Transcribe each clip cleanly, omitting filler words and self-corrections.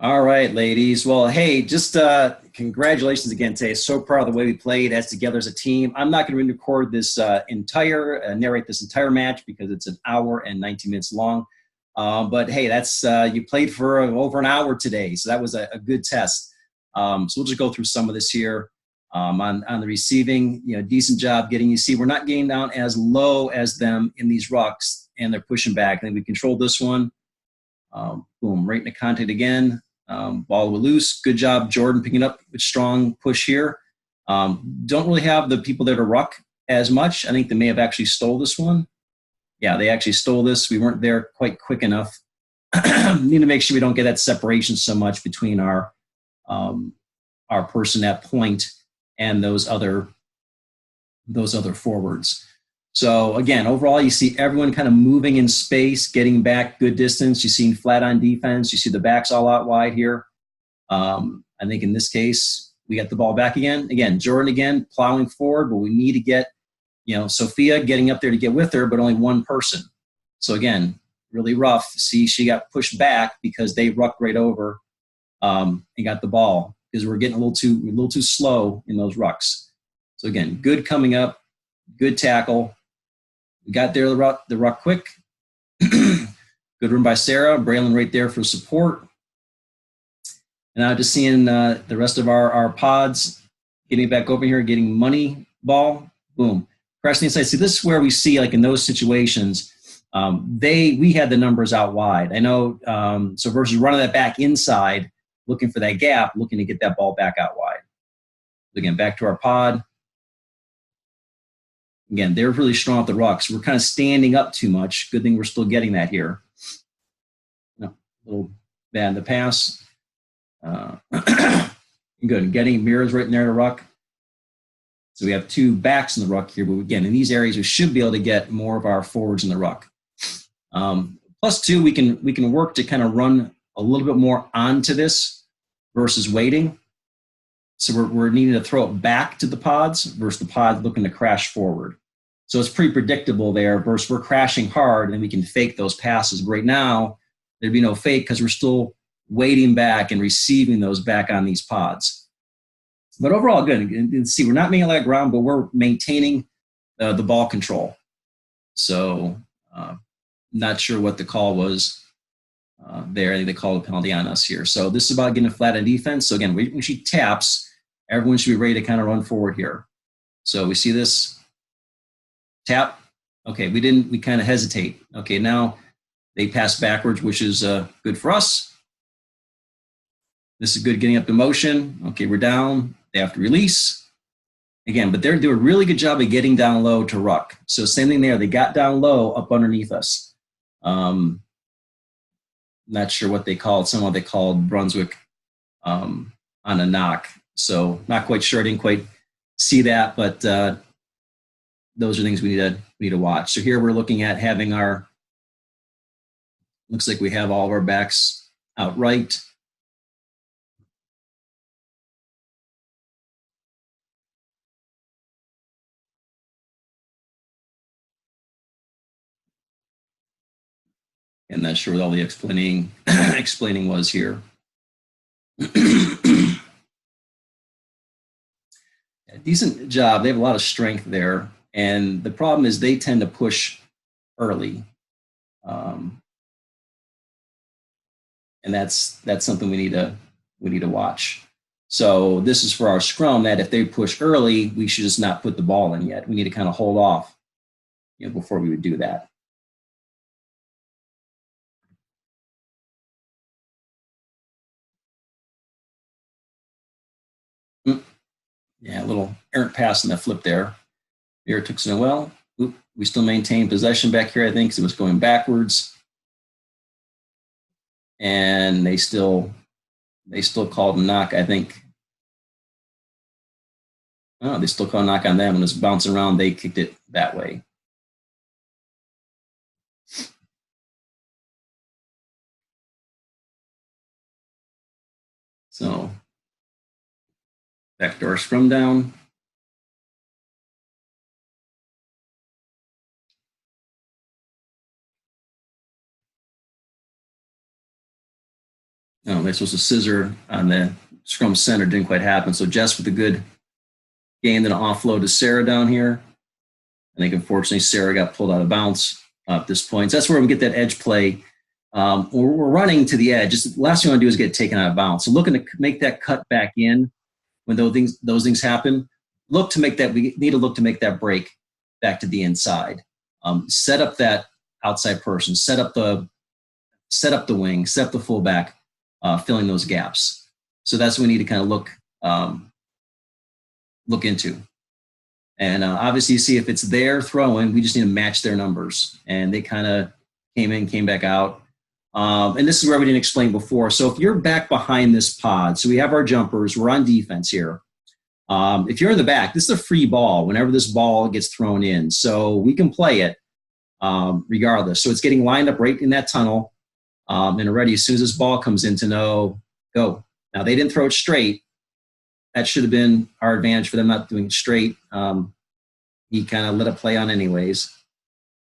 All right, ladies. Well, hey, just congratulations again today. So proud of the way we played as together as a team. I'm not going to record this narrate this entire match because it's an hour and 19 minutes long. But hey, that's you played for over an hour today, so that was a good test. So we'll just go through some of this here on the receiving. Decent job getting. You see, we're not getting down as low as them in these rucks, and they're pushing back. And then we controlled this one. Boom, right into contact again. Ball was loose. Good job, Jordan, picking up with strong push here. Don't really have the people that are ruck as much. I think they may have actually stole this one. Yeah, they actually stole this. We weren't there quite quick enough. Need to make sure we don't get that separation so much between our person at point and those other forwards. So again, overall, you see everyone kind of moving in space, getting back good distance. You see flat on defense. You see the backs all out wide here. I think in this case, we got the ball back again. Again, Jordan again plowing forward, but we need to get, Sophia getting up there to get with her, but only one person. So again, really rough. See, she got pushed back because they rucked right over and got the ball because we're getting a little too slow in those rucks. So again, good coming up, good tackle. We got there the ruck quick. Good run by Sarah. Braylon right there for support. And now just seeing the rest of our pods getting back over here, getting money ball. Boom. Crashing inside. See, this is where we see, like in those situations, we had the numbers out wide. I know, so versus running that back inside, looking for that gap, looking to get that ball back out wide. Again, back to our pod. Again, they're really strong at the rucks. We're kind of standing up too much. Good thing we're still getting that here. No, a little bad in the pass. Good. Getting mirrors right in there to ruck. So we have two backs in the ruck here, but again, in these areas, we should be able to get more of our forwards in the ruck. Plus two, we can work to kind of run a little bit more onto this versus waiting. So we're needing to throw it back to the pods versus the pods looking to crash forward. So it's pretty predictable there versus we're crashing hard and we can fake those passes. But right now, there'd be no fake because we're still waiting back and receiving those back on these pods. But overall, good. And see, we're not making a lot of ground, but we're maintaining the ball control. So not sure what the call was there. I think they called a penalty on us here. So this is about getting a flat on defense. So again, when she taps, everyone should be ready to kind of run forward here. So we see this tap. Okay, we kind of hesitate. Okay, now they pass backwards, which is good for us. This is good getting up to motion. Okay, we're down. They have to release. Again, but they're doing a really good job of getting down low to ruck. So same thing there. They got down low up underneath us. Not sure what they called. Somehow they called Brunswick on a knock. So not quite sure. I didn't quite see that, but those are things we need to watch. So here we're looking at having looks like we have all of our backs out right. And not sure what all the explaining was here. Decent job. They have a lot of strength there. And the problem is they tend to push early. And that's something we need to watch. So this is for our scrum that if they push early, we should just not put the ball in yet. We need to kind of hold off, before we would do that. Yeah, a little errant pass in the flip there. Here took so well. We still maintain possession back here, I think, because it was going backwards. And they still called a knock, I think. Oh, they still called a knock on them. When it was bouncing around, they kicked it that way. So back to our scrum down. Oh, they're supposed to scissor on the scrum center. Didn't quite happen. So Jess with a good game, then offload to Sarah down here. I think unfortunately Sarah got pulled out of bounds at this point. So that's where we get that edge play. We're running to the edge. Just the last thing we want to do is get taken out of bounds. So looking to make that cut back in when those things happen. We need to look to make that break back to the inside. Set up that outside person. Set up the wing. Set up the fullback, filling those gaps. So that's what we need to kind of look into. And obviously, you see if it's their throwing, we just need to match their numbers. And they kind of came in, came back out. And this is where we didn't explain before. So if you're back behind this pod, so we have our jumpers, we're on defense here. If you're in the back, this is a free ball whenever this ball gets thrown in. So we can play it regardless. So it's getting lined up right in that tunnel. And already as soon as this ball comes in to know, go. Now, they didn't throw it straight. That should have been our advantage for them not doing it straight. He kind of let it play on anyways.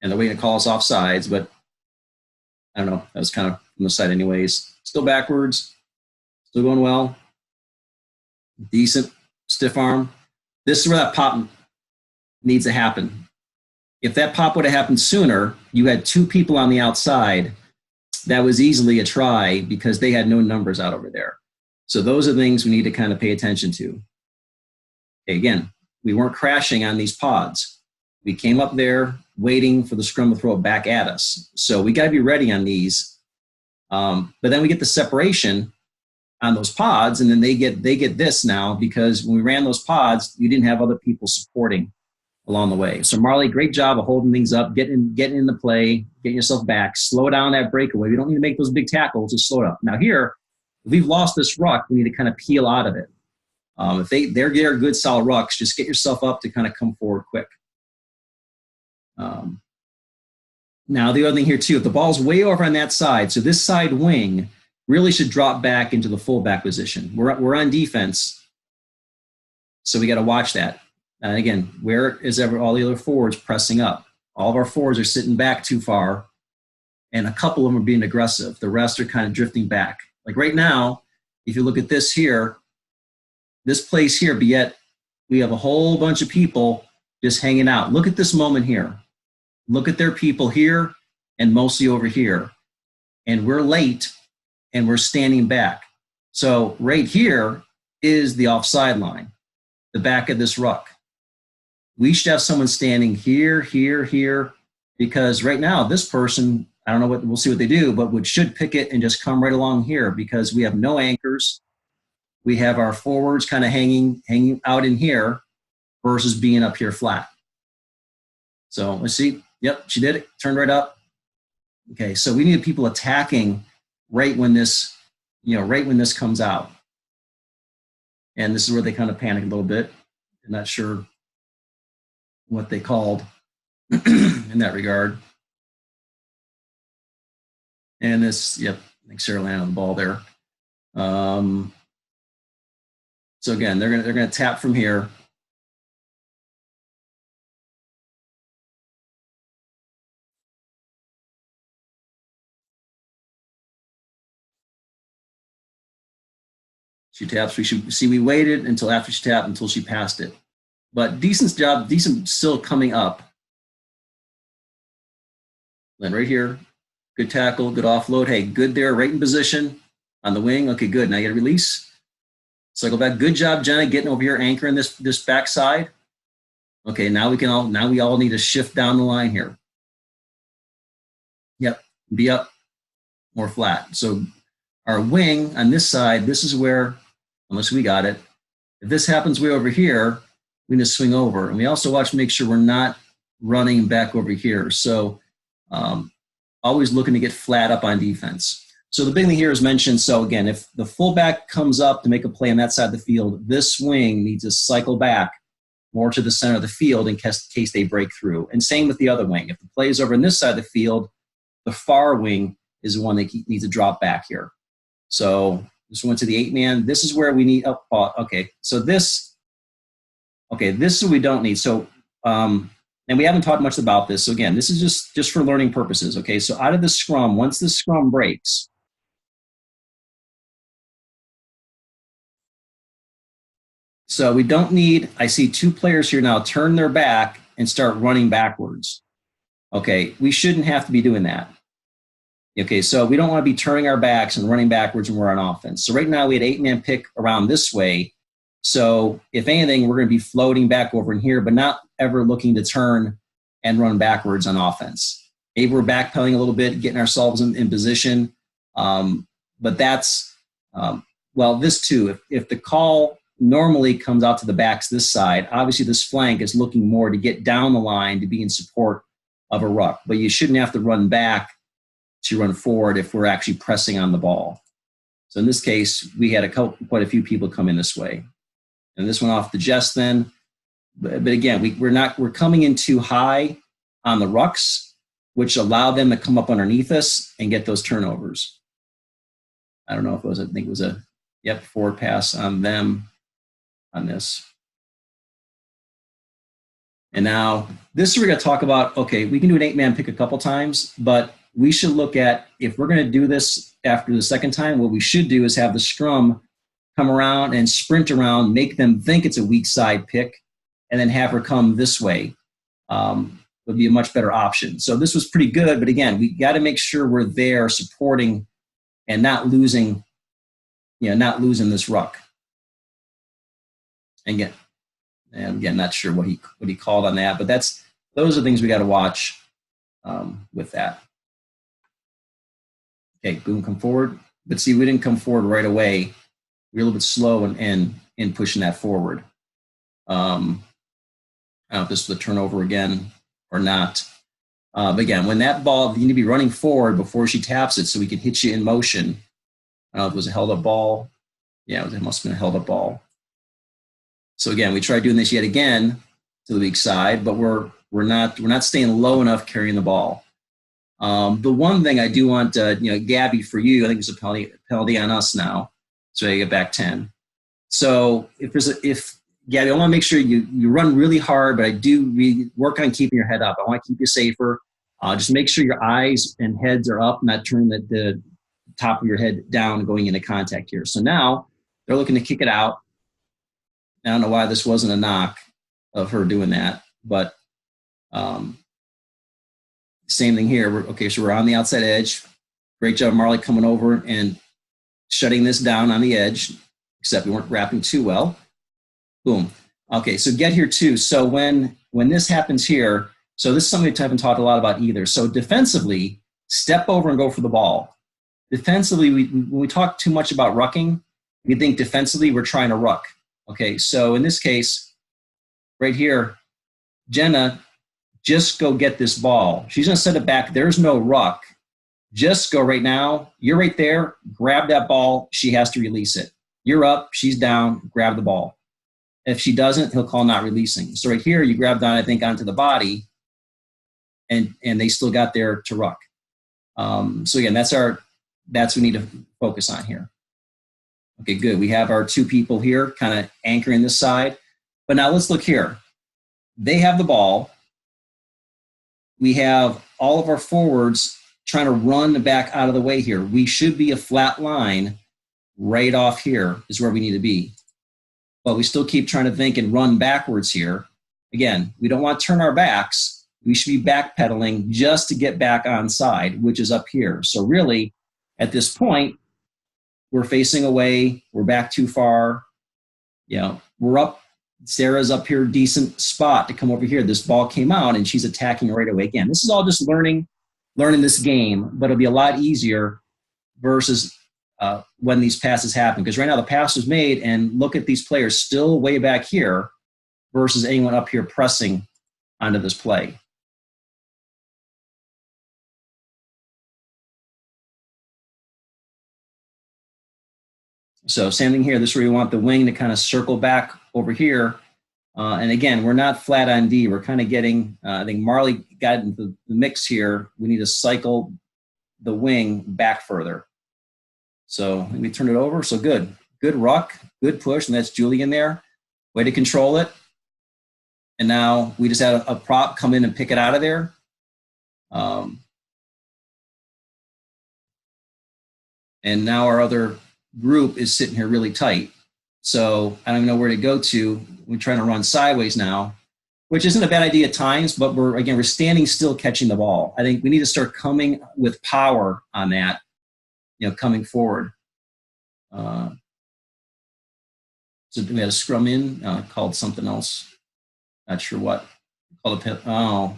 And the way to call us offsides, but I don't know. That was kind of from the side anyways. Still backwards. Still going well. Decent. Stiff arm. This is where that pop needs to happen. If that pop would have happened sooner, you had two people on the outside. That was easily a try because they had no numbers out over there. So those are things we need to kind of pay attention to. Okay, again, we weren't crashing on these pods. We came up there waiting for the scrum to throw it back at us. So we got to be ready on these. But then we get the separation on those pods, and then they get this now because when we ran those pods, you didn't have other people supporting along the way. So Marley, great job of holding things up, getting into play, getting yourself back, slow down that breakaway. We don't need to make those big tackles, just slow it up. Now here, if we've lost this ruck, we need to kind of peel out of it. If they're good, solid rucks, just get yourself up to kind of come forward quick. Now, the other thing here, too, if the ball's way over on that side, so this side wing really should drop back into the fullback position. We're on defense, so we got to watch that. And again, where is all the other forwards pressing up? All of our forwards are sitting back too far, and a couple of them are being aggressive. The rest are kind of drifting back. Like right now, if you look at this here, this place here, but yet we have a whole bunch of people just hanging out. Look at this moment here. Look at their people here and mostly over here. And we're late and we're standing back. So right here is the offside line, the back of this ruck. We should have someone standing here, here, here, because right now this person, I don't know we'll see what they do, but we should pick it and just come right along here because we have no anchors. We have our forwards kind of hanging out in here versus being up here flat. So let's see. Yep, she did it. Turned right up. Okay, so we need people attacking right when this, right when this comes out. And this is where they kind of panic a little bit. I'm not sure what they called in that regard. And this, yep, I think Sarah landed on the ball there. So again, they're gonna tap from here. She taps. We waited until after she tapped until she passed it. But decent job, decent still coming up. Then right here, good tackle, good offload. Hey, good there, right in position on the wing. Okay, good. Now you got to release. Cycle back. Good job, Jenna, getting over here, anchoring this backside. Okay, now we all need to shift down the line here. Yep, be up, more flat. So our wing on this side, this is where, unless we got it, if this happens way over here, we need to swing over. And we also watch to make sure we're not running back over here. So always looking to get flat up on defense. So the big thing here is mentioned. So again, if the fullback comes up to make a play on that side of the field, this wing needs to cycle back more to the center of the field in case they break through. And same with the other wing. If the play is over on this side of the field, the far wing is the one that needs to drop back here. So this went to the 8-man. This is where we need, okay. So this is what we don't need. So, and we haven't talked much about this. So again, this is just for learning purposes. Okay. So out of the scrum, once the scrum breaks, So we don't need, I see two players here now turn their back and start running backwards. Okay, we shouldn't have to be doing that. Okay, so we don't want to be turning our backs and running backwards when we're on offense. So right now we had 8-man pick around this way. So if anything, we're going to be floating back over in here, but not ever looking to turn and run backwards on offense. Maybe we're backpedaling a little bit, getting ourselves in position. But that's, well, this too, if the call normally comes out to the backs this side, obviously this flank is looking more to get down the line to be in support of a ruck. But you shouldn't have to run back to run forward if we're actually pressing on the ball. So in this case, we had quite a few people come in this way. And this went off the Jess then. But again, we're coming in too high on the rucks, which allow them to come up underneath us and get those turnovers. I don't know if it was, I think it was forward pass on them on this. And now this is where we're going to talk about, okay, we can do an 8-man pick a couple times, but we should look at, if we're going to do this after the second time, what we should do is have the scrum come around and sprint around, make them think it's a weak side pick, and then have her come this way. Would be a much better option. So this was pretty good, but again, we got to make sure we're there supporting and not losing this ruck. And again, not sure what he called on that, but those are things we got to watch with that. Okay, boom, come forward. But see, we didn't come forward right away. We're a little bit slow in pushing that forward. I don't know if this was a turnover again or not. But again, when that ball, you need to be running forward before she taps it so we can hit you in motion. I don't know if it was a held up ball. Yeah, it must have been a held up ball. So again, we tried doing this yet again to the weak side, but we're not staying low enough carrying the ball. The one thing I do want, Gabby, for you, I think it's a penalty on us now. So I get back 10. So if Gabby, I want to make sure you run really hard, but I do work on keeping your head up. I want to keep you safer. Just make sure your eyes and heads are up, not turning the top of your head down going into contact here. So now they're looking to kick it out. I don't know why this wasn't a knock of her doing that, but same thing here. So we're on the outside edge. Great job, Marley, coming over and shutting this down on the edge, except we weren't wrapping too well. Boom. Okay, so get here too. So when this happens here, so this is something we haven't talked a lot about either. So defensively, step over and go for the ball. Defensively, when we talk too much about rucking, we think defensively we're trying to ruck. Okay, so in this case, right here, Jenna, just go get this ball. She's going to set it back. There's no ruck. Just go right now. You're right there. Grab that ball. She has to release it. You're up. She's down. Grab the ball. If she doesn't, he'll call not releasing. So right here, you grab down, I think, onto the body, and they still got there to ruck. So again, that's what we need to focus on here. Okay, good. We have our two people here kind of anchoring this side. But now let's look here. They have the ball. We have all of our forwards trying to run back out of the way here. We should be a flat line right off here is where we need to be. But we still keep trying to think and run backwards here. Again, we don't want to turn our backs. We should be backpedaling just to get back on side, which is up here. So really, at this point, we're facing away. We're back too far. We're up. Sarah's up here, decent spot to come over here. This ball came out, and she's attacking right away. Again, this is all just learning this game, but it'll be a lot easier versus when these passes happen. Because right now the pass was made, and look at these players still way back here versus anyone up here pressing onto this play. So same thing here. This is where you want the wing to kind of circle back over here. And again, we're not flat on D. We're kind of getting, I think Marley got into the mix here. We need to cycle the wing back further. So let me turn it over. So good ruck, good push. And that's Julie in there. Way to control it. And now we just had a prop come in and pick it out of there. And now our other group is sitting here really tight. So I don't even know where to go to. We're trying to run sideways now, which isn't a bad idea at times, but we're standing still catching the ball. I think we need to start coming with power on that, coming forward. So we had a scrum in called something else. Not sure what. Called a oh,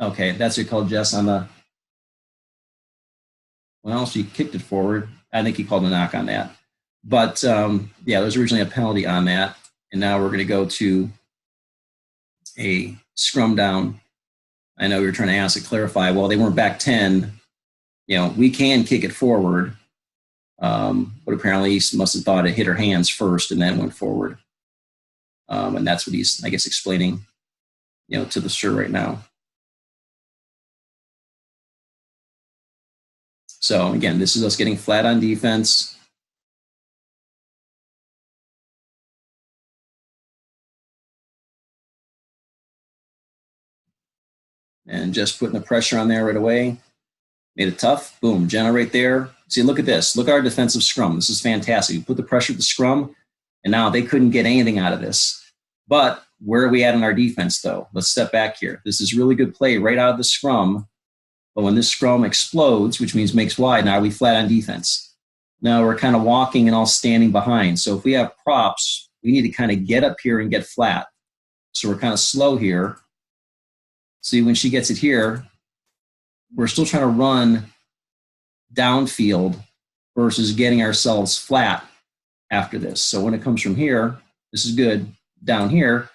okay, that's what you called Jess on the. Well, she kicked it forward. I think he called a knock on that. But yeah, there was originally a penalty on that, and now we're going to go to a scrum down. I know we were trying to ask to clarify. Well, they weren't back 10. We can kick it forward. But apparently he must have thought it hit her hands first and then went forward. And that's what he's, I guess, explaining, to the sir right now. So again, this is us getting flat on defense. And just putting the pressure on there right away. Made it tough. Boom, generate there. See, look at this. Look at our defensive scrum. This is fantastic. We put the pressure at the scrum, and now they couldn't get anything out of this. But where are we at in our defense, though? Let's step back here. This is really good play right out of the scrum. But when this scrum explodes, which means makes wide, now we flat on defense. Now we're kind of walking and all standing behind. So if we have props, we need to kind of get up here and get flat. So we're kind of slow here. See, when she gets it here, we're still trying to run downfield versus getting ourselves flat after this. So when it comes from here, this is good down here,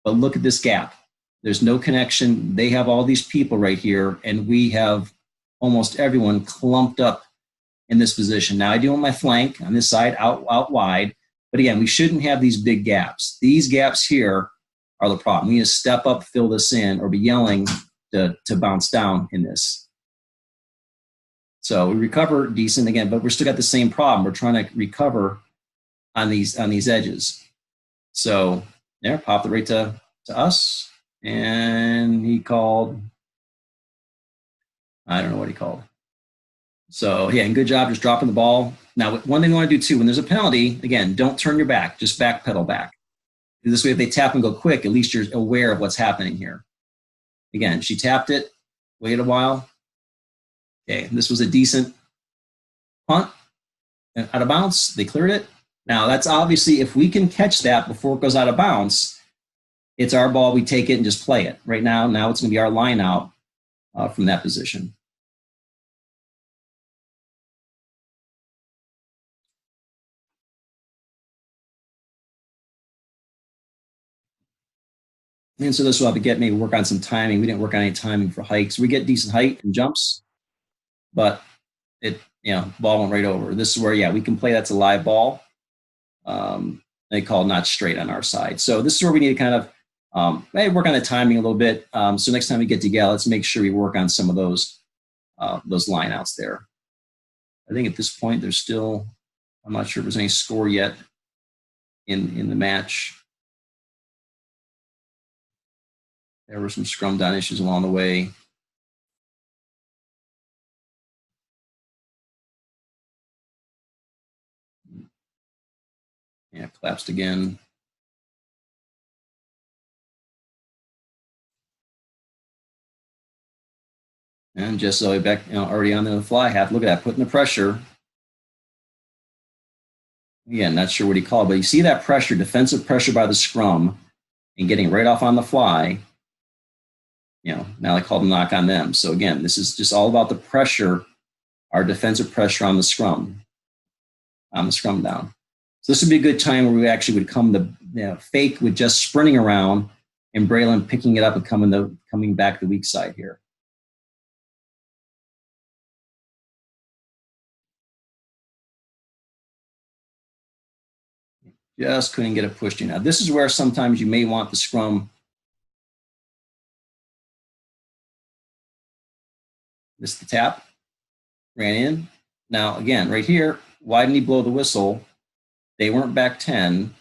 but look at this gap. There's no connection. They have all these people right here, and we have almost everyone clumped up in this position. Now I do on my flank on this side out wide, but again, we shouldn't have these big gaps. These gaps here are the problem. We need to step up, fill this in, or be yelling to bounce down in this. So we recover decent again, but we're still got the same problem. We're trying to recover on these edges. So there, popped it right to us, and he called. I don't know what he called. So yeah, and good job just dropping the ball. Now, one thing we want to do too, when there's a penalty, again, don't turn your back, just backpedal back. This way, if they tap and go quick, at least you're aware of what's happening here. Again, she tapped it, waited a while. Okay, this was a decent punt. Out of bounds, they cleared it. Now, that's obviously, if we can catch that before it goes out of bounds, it's our ball, we take it and just play it. Right now it's going to be our line out from that position. And so this will have to get maybe work on some timing. We didn't work on any timing for hikes. We get decent height and jumps, but it, ball went right over. This is where, yeah, we can play. That's a live ball. They call not straight on our side. So this is where we need to kind of maybe work on the timing a little bit. So next time we get together, let's make sure we work on some of those line outs there. I think at this point, there's still, I'm not sure if there's any score yet in the match. There were some scrum down issues along the way. Yeah, collapsed again. And just so back, already on the fly half. Look at that, putting the pressure. Again, not sure what he called, but you see that pressure, defensive pressure by the scrum, and getting right off on the fly. Now they called a knock on them. So again, this is just all about the pressure, our defensive pressure on the scrum down. So this would be a good time where we actually would come the fake with just sprinting around and Braylon picking it up and coming back the weak side here. Just couldn't get it pushed in. Now this is where sometimes you may want the scrum. This is the tap, ran in. Now again, right here, why didn't he blow the whistle? They weren't back 10.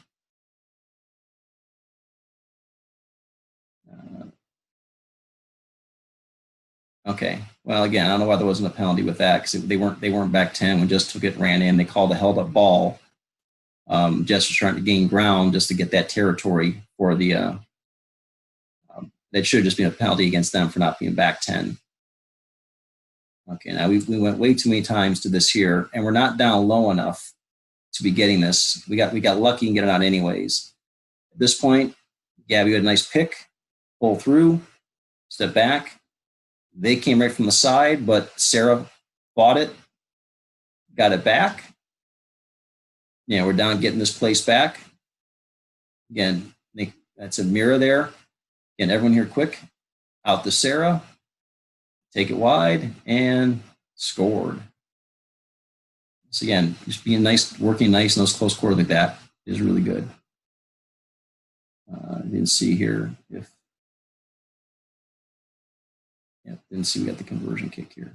Okay. Well, again, I don't know why there wasn't a penalty with that because they weren't back 10. We just took it, ran in. They called a held up ball. Jess was trying to gain ground just to get that territory for the, that should have just been a penalty against them for not being back 10. Okay, now we went way too many times to this here, and we're not down low enough to be getting this. We got lucky and get it out anyways. At this point, Gabby had a nice pick, pull through, step back. They came right from the side, but Sarah fought it, got it back. Yeah, we're down getting this place back. Again, that's a mirror there. Again, everyone here quick. Out to Sarah. Take it wide and scored. So again, just being nice, working nice in those close quarters like that is really good. I didn't see here if, yeah, didn't see we got the conversion kick here.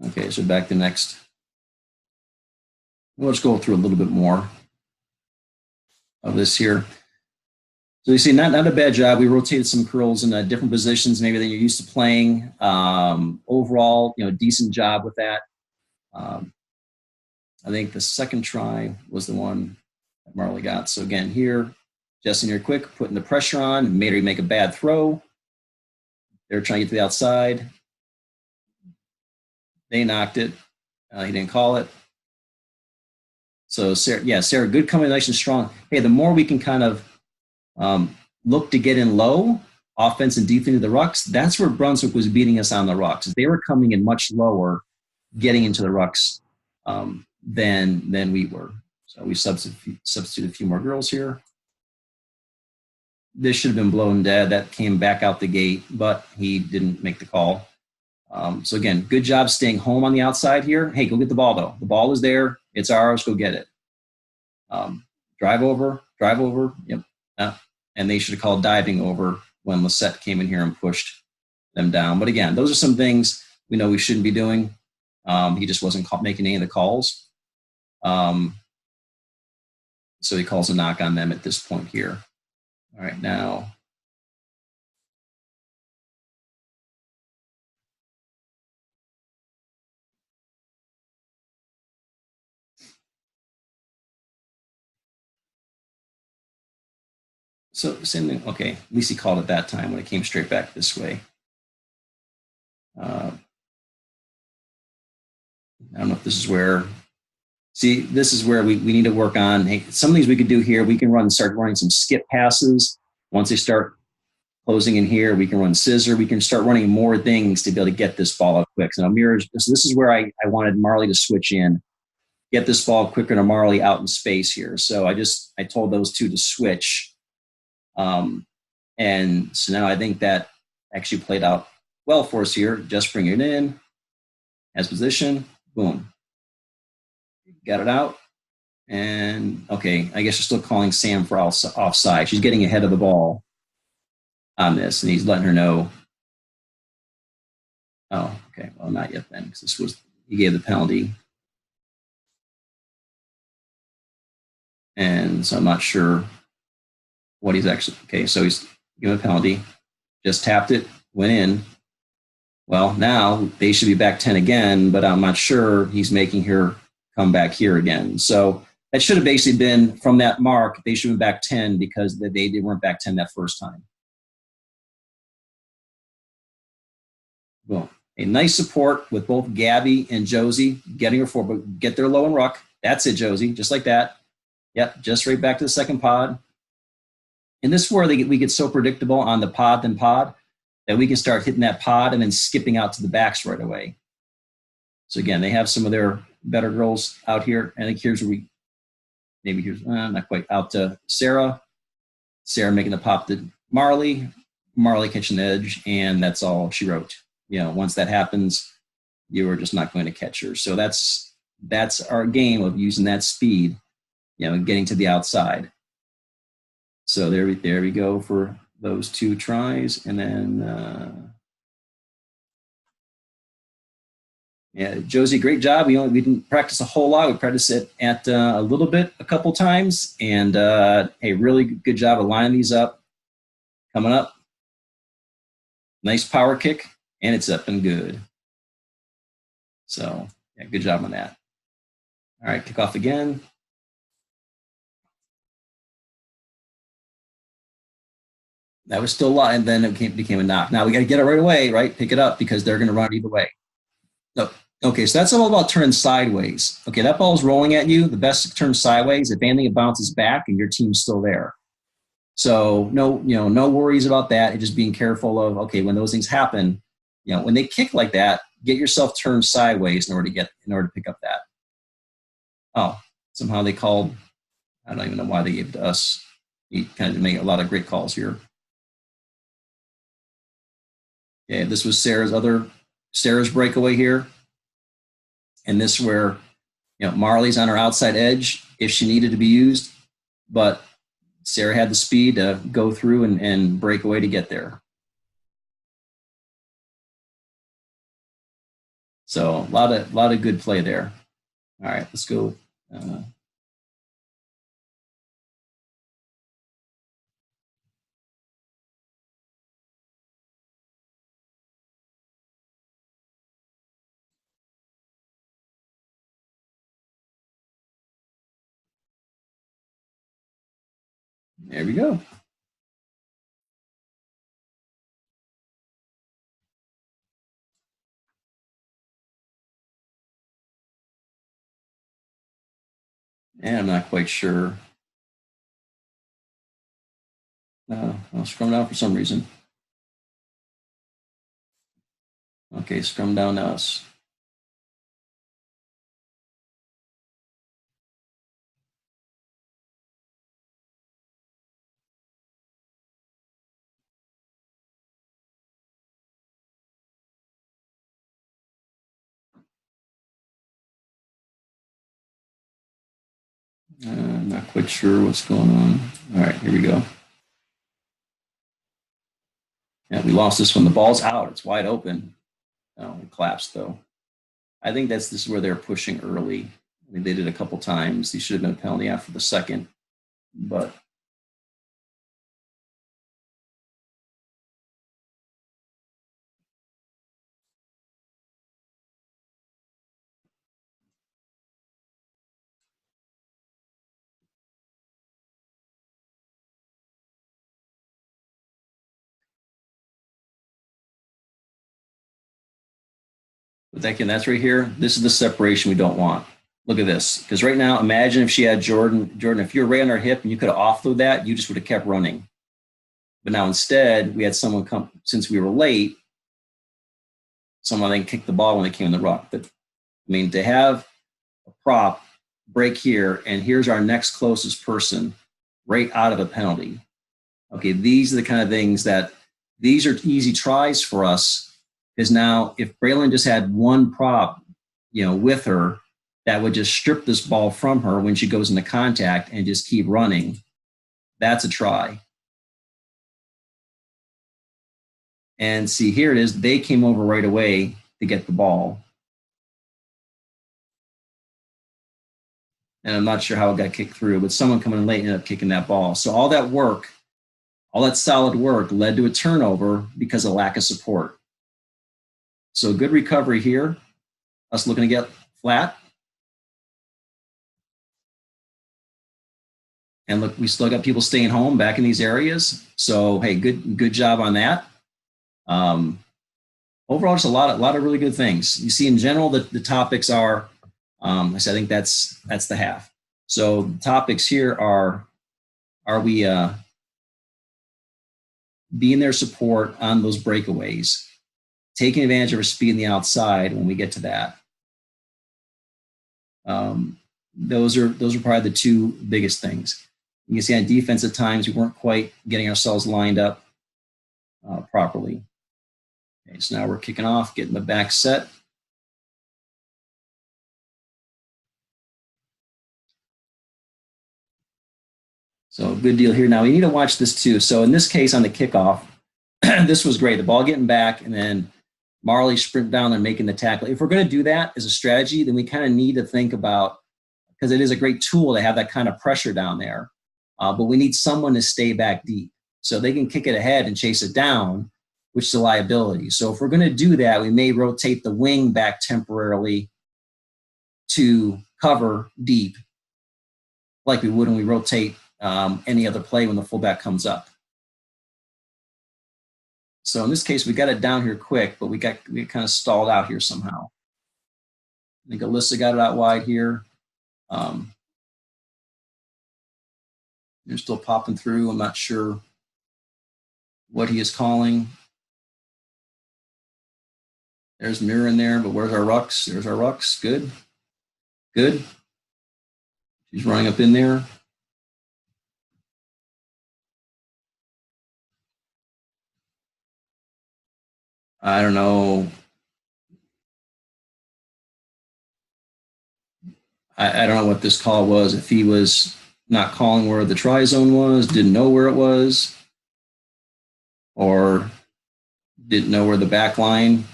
Okay, so back to next. Let's go through a little bit more of this here. So you see, not a bad job. We rotated some curls in different positions, maybe than you're used to playing. Overall, decent job with that. I think the second try was the one that Marley got. So again, here, Justin here quick, putting the pressure on, made her make a bad throw. They were trying to get to the outside. They knocked it. He didn't call it. So Sarah, good coming nice and strong. Hey, the more we can kind of look to get in low, offense and defense of the rucks, that's where Brunswick was beating us on the rucks. They were coming in much lower, getting into the rucks than we were. So we substituted a few more girls here. This should have been blown dead. That came back out the gate, but he didn't make the call. So again, good job staying home on the outside here. Hey, go get the ball though. The ball is there. It's ours. Go get it. Drive over. Yep. And they should have called diving over when Lisette came in here and pushed them down. But again, those are some things we know we shouldn't be doing. He just wasn't making any of the calls. So he calls a knock on them at this point here. All right, now. So same thing, okay, at least he called it that time when it came straight back this way. I don't know if this is where, see, this is where we need to work on, hey, some of these we could do here. We can start running some skip passes. Once they start closing in here, we can run scissor. We can start running more things to be able to get this ball up quick. So mirrors, so this is where I wanted Marley to switch in, get this ball quicker to Marley out in space here. So I told those two to switch. And so now I think that actually played out well for us here. Just bring it in, has position, boom. Got it out. And okay, I guess you're still calling Sam for offside. She's getting ahead of the ball on this, and he's letting her know. Oh, okay. Well, not yet then, because he gave the penalty. And so I'm not sure what he's actually, okay, so he's given a penalty, just tapped it, went in. Well, now they should be back 10 again, but I'm not sure he's making her come back here again. So that should have basically been from that mark, they should have been back 10 because they weren't back 10 that first time. Boom. A nice support with both Gabby and Josie getting her forward, but get their low and ruck. That's it, Josie, just like that. Yep, just right back to the second pod. And this is where we get so predictable on the pod than pod that we can start hitting that pod and then skipping out to the backs right away. So again, they have some of their better girls out here. I think here's where not quite, out to Sarah. Sarah making the pop to Marley. Marley catching the edge, and that's all she wrote. Once that happens, you are just not going to catch her. So that's our game of using that speed, getting to the outside. So there we go for those two tries. And then, Josie, great job. We didn't practice a whole lot. We practiced it at a little bit, a couple times. And, hey, really good job of lining these up. Coming up. Nice power kick, and it's up and good. So, yeah, good job on that. All right, kick off again. That was still live, and then it became a knock. Now we got to get it right away, right? Pick it up because they're going to run either way. So, okay, so that's all about turning sideways. Okay, that ball's rolling at you. The best to turn sideways. If anything, it bounces back, and your team's still there. So no worries about that. And just being careful of, okay, when those things happen, when they kick like that, get yourself turned sideways in order to pick up that. Oh, somehow they called. I don't even know why they gave it to us. He kind of made a lot of great calls here. Okay, this was Sarah's breakaway here. And this where, Marley's on her outside edge if she needed to be used, but Sarah had the speed to go through and break away to get there. So a lot of good play there. All right, let's go. There we go. And I'm not quite sure. I'll scrum down for some reason. Okay, scrum down to us. I'm not quite sure what's going on. All right, here we go. Yeah, we lost this one. The ball's out. It's wide open. Oh, it collapsed though. I think this is where they're pushing early. I mean, they did a couple times. They should have been a penalty after the second, but again, that's right here. This is the separation we don't want. Look at this. Because right now, imagine if she had Jordan, if you were right on her hip and you could have offloaded that, you just would have kept running. But now instead, we had someone come, since we were late, someone then kicked the ball when they came in the ruck. But I mean, to have a prop break here, and here's our next closest person right out of a penalty. Okay, these are the kind of things that, these are easy tries for us, because now if Braylon just had one prop, with her, that would just strip this ball from her when she goes into contact and just keep running. That's a try. And see, here it is. They came over right away to get the ball. And I'm not sure how it got kicked through, but someone coming in late ended up kicking that ball. So all that work, all that solid work led to a turnover because of lack of support. So good recovery here. Us looking to get flat. And look, we still got people staying home back in these areas. So, hey, good job on that. Overall, just a lot of really good things. You see, in general, the topics are, I think that's the half. So the topics here are we being their support on those breakaways, taking advantage of our speed in the outside when we get to that. Those are probably the two biggest things. You can see on defense at times we weren't quite getting ourselves lined up properly. Okay, so now we're kicking off, getting the back set. So good deal here. Now we need to watch this too. So in this case on the kickoff, this was great. The ball getting back and then Marley sprint down there making the tackle. If we're going to do that as a strategy, then we kind of need to think about, because it is a great tool to have that kind of pressure down there. But we need someone to stay back deep so they can kick it ahead and chase it down, which is a liability. So if we're going to do that, we may rotate the wing back temporarily to cover deep like we would when we rotate any other play when the fullback comes up. So in this case, we got it down here quick, but we kind of stalled out here somehow. I think Alyssa got it out wide here. They're still popping through. I'm not sure what he is calling. There's Mirror in there, but where's our rucks? There's our rucks. Good. Good. She's running up in there. I don't know. I don't know what this call was. If he was not calling where the try zone was, didn't know where it was, or didn't know where the back line.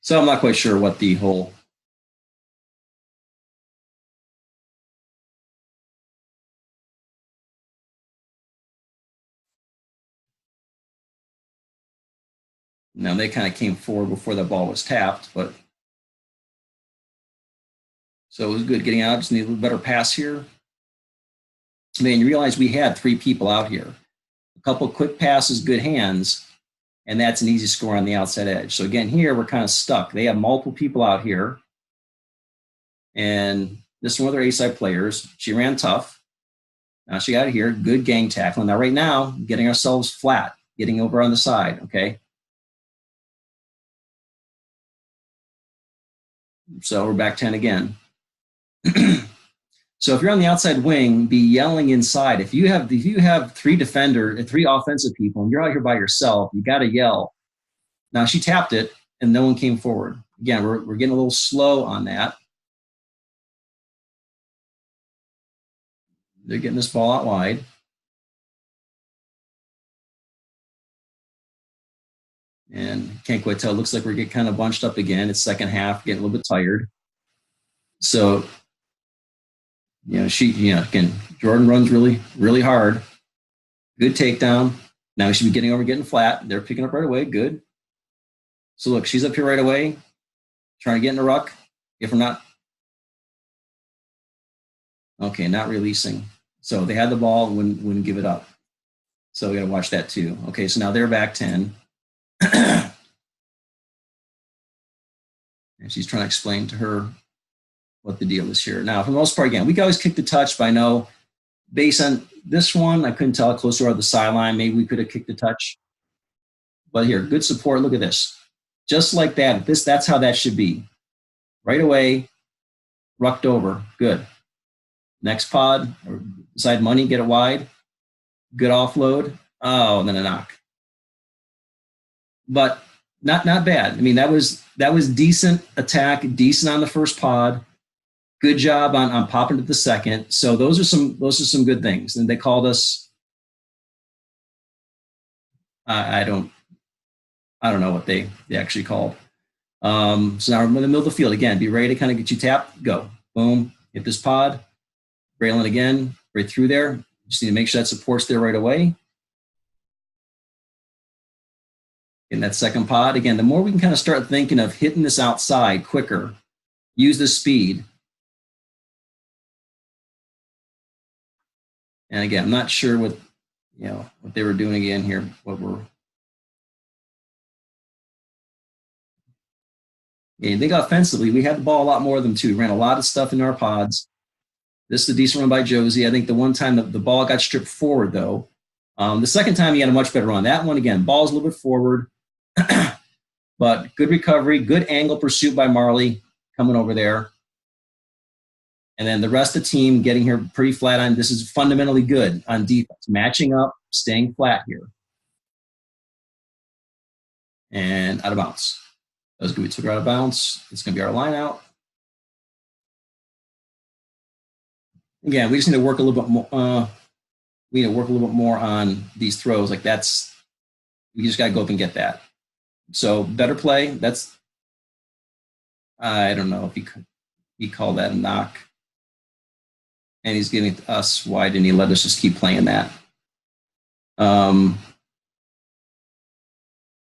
So I'm not quite sure what the whole. Now they kind of came forward before the ball was tapped, but so it was good getting out. Just need a little better pass here. Man, you realize we had 3 people out here. A couple quick passes, good hands, and that's an easy score on the outside edge. So again, here we're kind of stuck. They have multiple people out here, and this is one of their A-side players. She ran tough. Now she got it here. Good gang tackling. Now right now, getting ourselves flat, getting over on the side, okay? So we're back 10 again. So if you're on the outside wing, be yelling inside. If you have 3 offensive people, and you're out here by yourself, you got to yell. Now she tapped it, and no one came forward. Again, we're getting a little slow on that. They're getting this ball out wide. And can't quite tell. Looks like we're getting kind of bunched up again. It's second half, getting a little bit tired. So, again, Jordan runs really, really hard. Good takedown. Now we should be getting flat. They're picking up right away. Good. So look, she's up here right away, trying to get in the ruck. If we're not, okay, not releasing. So they had the ball, wouldn't give it up. So we got to watch that too. Okay, so now they're back 10. And she's trying to explain to her what the deal is here. Now, for the most part, again, we can always kick the touch, but I know based on this one, I couldn't tell how close we are to the sideline. Maybe we could have kicked the touch. But here, good support. Look at this. Just like that. That's how that should be. Right away, rucked over. Good. Next pod, or side money, get it wide. Good offload. Oh, and then a knock. But not bad. I mean, that was decent attack, decent on the first pod. Good job on popping to the second. So those are some good things. And they called us. I don't know what they actually called. So now we're in the middle of the field again. Be ready to kind of get you tapped. Go. Boom. Hit this pod. Braylon again. Right through there. Just need to make sure that support's there right away. In that second pod, again, the more we can kind of start thinking of hitting this outside quicker, use the speed. And again, I'm not sure what they were doing again here. I think offensively, we had the ball a lot more than 2. We ran a lot of stuff in our pods. This is a decent run by Josie. I think the one time the ball got stripped forward, though. The second time he had a much better run. That one, again, ball's a little bit forward. But good recovery, good angle pursuit by Marley coming over there. And then the rest of the team getting here pretty flat on. This is fundamentally good on defense. Matching up, staying flat here. And out of bounds. That was good. We took her out of bounds. It's going to be our line out. Again, we just need to work a little bit more. We need to work a little bit more on these throws. Like we just got to go up and get that. So better play. I don't know if he called that a knock. And he's giving us, why didn't he let us just keep playing that?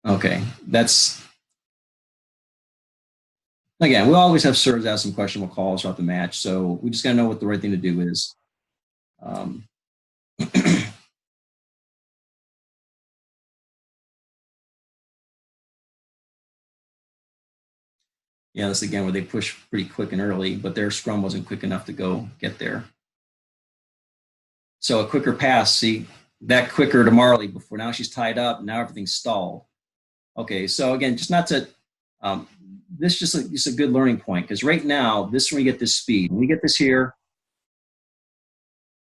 Okay, Again, we'll always have serves ask some questionable calls throughout the match, so we just got to know what the right thing to do is. Yeah, this again where they push pretty quick and early, but their scrum wasn't quick enough to go get there. So a quicker pass, see, that quicker to Marley before now she's tied up, now everything's stalled. Okay, so again, just not to, this just a good learning point, because right now, this is when we get this speed. When we get this here,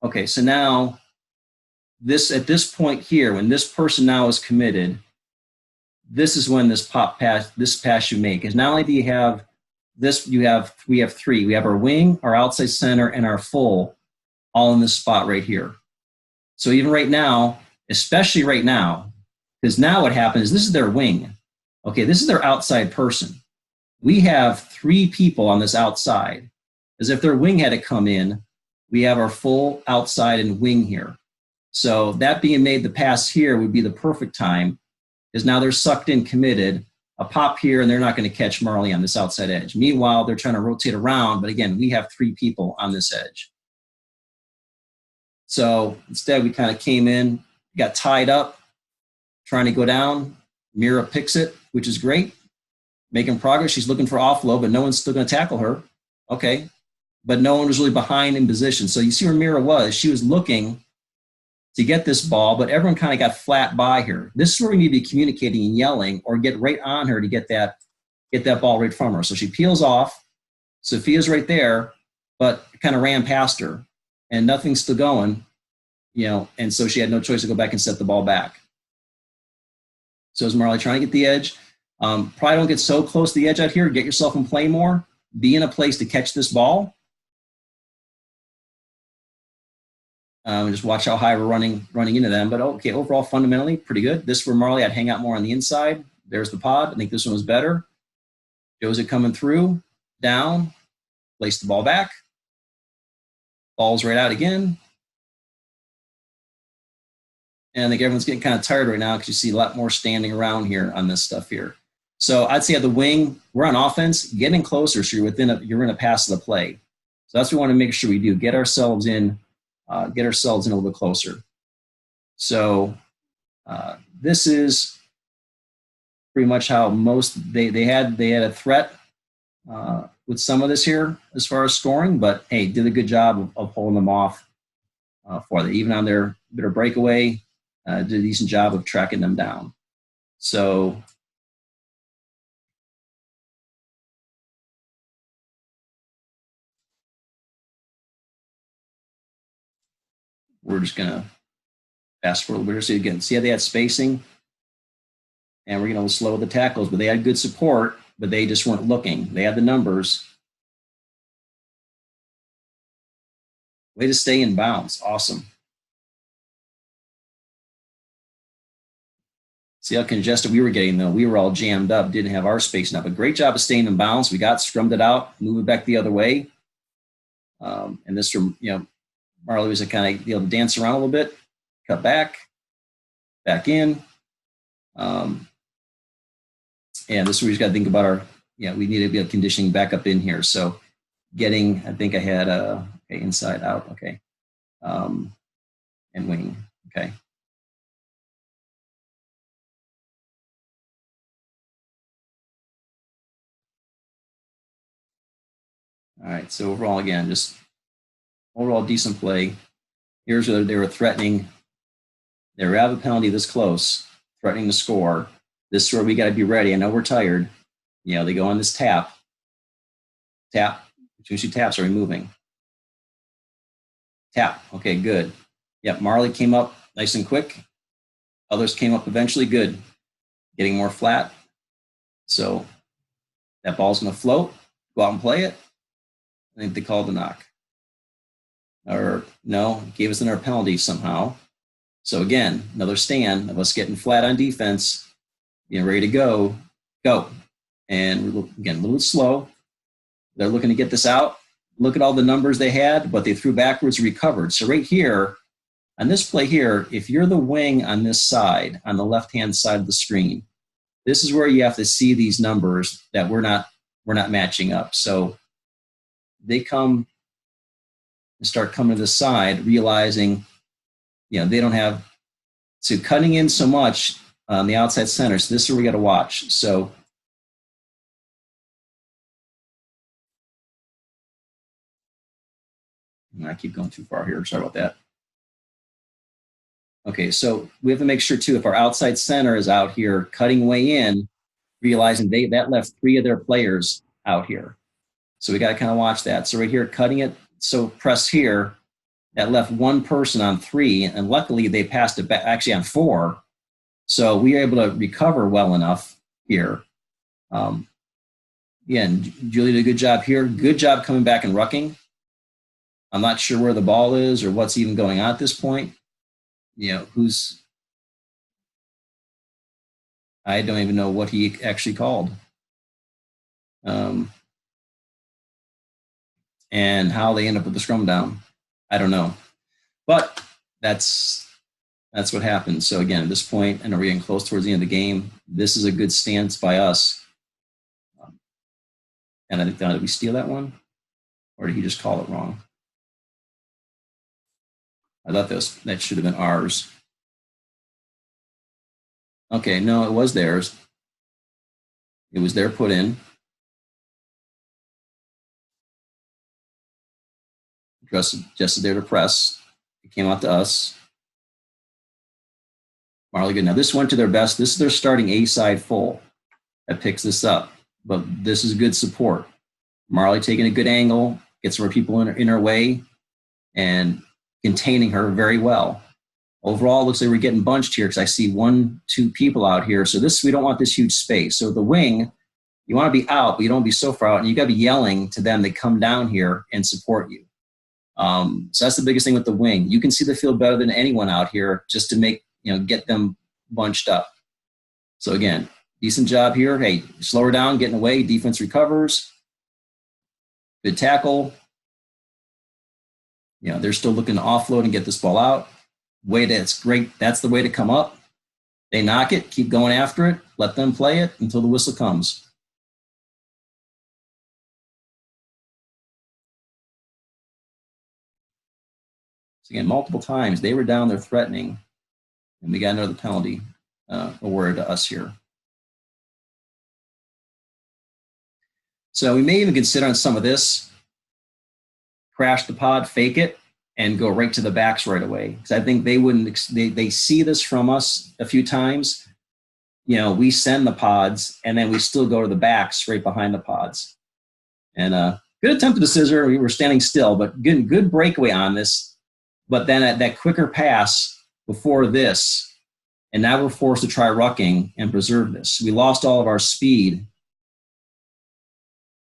okay, so now this at this point here, when this person now is committed, this is when this pass you make. Because not only do you have this, we have three. We have our wing, our outside center, and our full all in this spot right here. So even right now, especially right now, because now what happens is this is their wing. Okay, this is their outside person. We have three people on this outside. As if their wing had to come in, we have our full outside and wing here. So that being made, the pass here would be the perfect time, because now they're sucked in, committed, a pop here, and they're not going to catch Marley on this outside edge. Meanwhile, they're trying to rotate around, but again, we have three people on this edge. So instead, we kind of came in, got tied up, trying to go down. Mira picks it, which is great. Making progress. She's looking for offload, but no one's still going to tackle her. Okay. But no one was really behind in position. So you see where Mira was. She was looking to get this ball, but everyone kind of got flat by her. This is where we need to be communicating and yelling, or get right on her to get that ball right from her. So she peels off. Sophia's right there, but kind of ran past her, and nothing's still going, and so she had no choice to go back and set the ball back. So is Marley trying to get the edge? Probably don't get so close to the edge out here. Get yourself in play more. Be in a place to catch this ball. Just watch how high we're running into them. But okay, overall, fundamentally, pretty good. This for Marley, I'd hang out more on the inside. There's the pod. I think this one was better. Joseph coming through, down, place the ball back. Ball's right out again. And I think everyone's getting kind of tired right now because you see a lot more standing around here on this stuff here. So I'd say at the wing, we're on offense, getting closer, so you're in a pass of the play. So that's what we want to make sure we do, get ourselves in a little bit closer. So this is pretty much how most they had a threat with some of this here as far as scoring, but hey, did a good job of holding them off for that. Even on their breakaway, did a decent job of tracking them down. So we're just going to fast forward a little bit. So again, see how they had spacing? And we're going to slow the tackles, but they had good support, but they just weren't looking. They had the numbers. Way to stay in bounds. Awesome. See how congested we were getting, though. We were all jammed up, didn't have our space enough. A great job of staying in bounds. We got scrummed it out, moving back the other way. And this from, Marley was kind of able to dance around a little bit, cut back in. And this is where we just got to think about we need to be conditioning back up in here. So I think I had okay, inside out, okay. And wing, okay. All right, so overall, again, just overall decent play. Here's where they were threatening. They were out of a penalty this close, threatening to score. This is where we got to be ready. I know we're tired. They go on this tap. Between two taps, are we moving? Tap, okay, good. Yep, Marley came up nice and quick. Others came up eventually, good. Getting more flat. So that ball's going to float. Go out and play it. I think they called the knock. Or no, gave us another penalty somehow. So again, another stand of us getting flat on defense, being ready to go. And again, a little bit slow. They're looking to get this out. Look at all the numbers they had, but they threw backwards, recovered. So right here, on this play here, if you're the wing on this side, on the left-hand side of the screen, this is where you have to see these numbers that we're not we're not matching up. So they come and start coming to the side, realizing, they don't have, so cutting in so much on the outside center. So this is where we got to watch. So I keep going too far here. Sorry about that. Okay, so we have to make sure too, if our outside center is out here cutting way in, realizing that left 3 of their players out here. So we got to kind of watch that. So right here, cutting it, so press here, that left 1 person on 3, and luckily they passed it back, actually on 4. So we were able to recover well enough here. Again, Julie did a good job here. Good job coming back and rucking. I'm not sure where the ball is or what's even going on at this point. I don't even know what he actually called. And how they end up with the scrum down, I don't know. But that's what happens. So again, at this point, and we're getting close towards the end of the game, this is a good stance by us. And I think, did we steal that one? Or did he just call it wrong? I thought that should have been ours. Okay, no, it was theirs. It was their put in. Just there to press. It came out to us. Marley good. Now this went to their best. This is their starting A side full that picks this up. But this is good support. Marley taking a good angle, gets more people in her way, and containing her very well. Overall, it looks like we're getting bunched here because I see 1, 2 people out here. So we don't want this huge space. So the wing, you want to be out, but you don't want to be so far out. And you got to be yelling to them to come down here and support you. So that's the biggest thing with the wing. You can see the field better than anyone out here just to make, get them bunched up. So again, decent job here. Hey, slow her down, getting away. Defense recovers. Good tackle. They're still looking to offload and get this ball out. That's great. That's the way to come up. They knock it, keep going after it, let them play it until the whistle comes. So again, multiple times they were down there threatening, and we got another penalty awarded to us here. So we may even consider on some of this, crash the pod, fake it, and go right to the backs right away. Because I think they see this from us a few times. We send the pods, and then we still go to the backs right behind the pods. And good attempt at the scissor. We were standing still, but good breakaway on this. But then that quicker pass before this, and now we're forced to try rucking and preserve this. We lost all of our speed.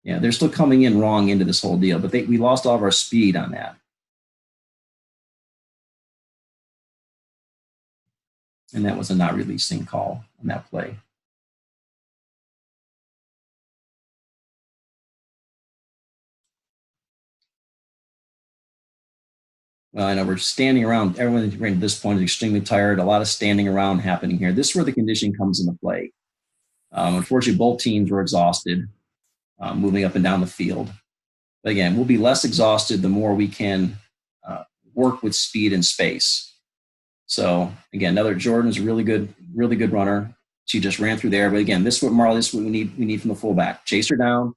They're still coming in wrong into this whole deal, but we lost all of our speed on that. And that was a not releasing call on that play. Well, I know we're standing around. Everyone at this point is extremely tired. A lot of standing around happening here. This is where the condition comes into play. Unfortunately, both teams were exhausted, moving up and down the field. But again, we'll be less exhausted the more we can work with speed and space. So again, another Jordan's a really good runner. She just ran through there. But again, this is what Marley, this is what we need from the fullback. Chase her down,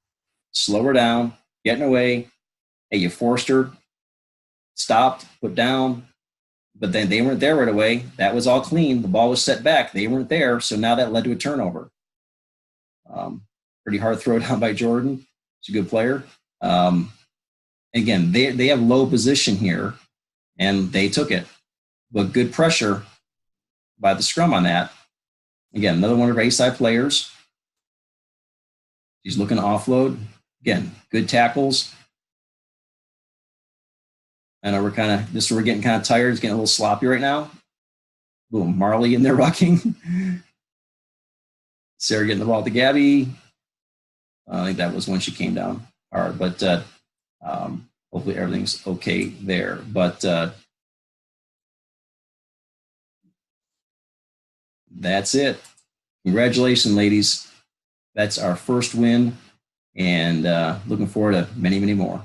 slow her down, get in her way. Hey, you forced her, stopped, put down, but then they weren't there right away. That was all clean. The ball was set back. They weren't there. So now that led to a turnover. Pretty hard throw down by Jordan. She's a good player. Again, they have low position here, and they took it. But good pressure by the scrum on that. Again, another one of our A-side players. He's looking to offload. Again, good tackles. I know we're getting kind of tired. It's getting a little sloppy right now. Boom, Marley in there rucking. Sarah getting the ball to Gabby. I think that was when she came down hard, but hopefully everything's okay there. But that's it. Congratulations, ladies. That's our first win and looking forward to many, many more.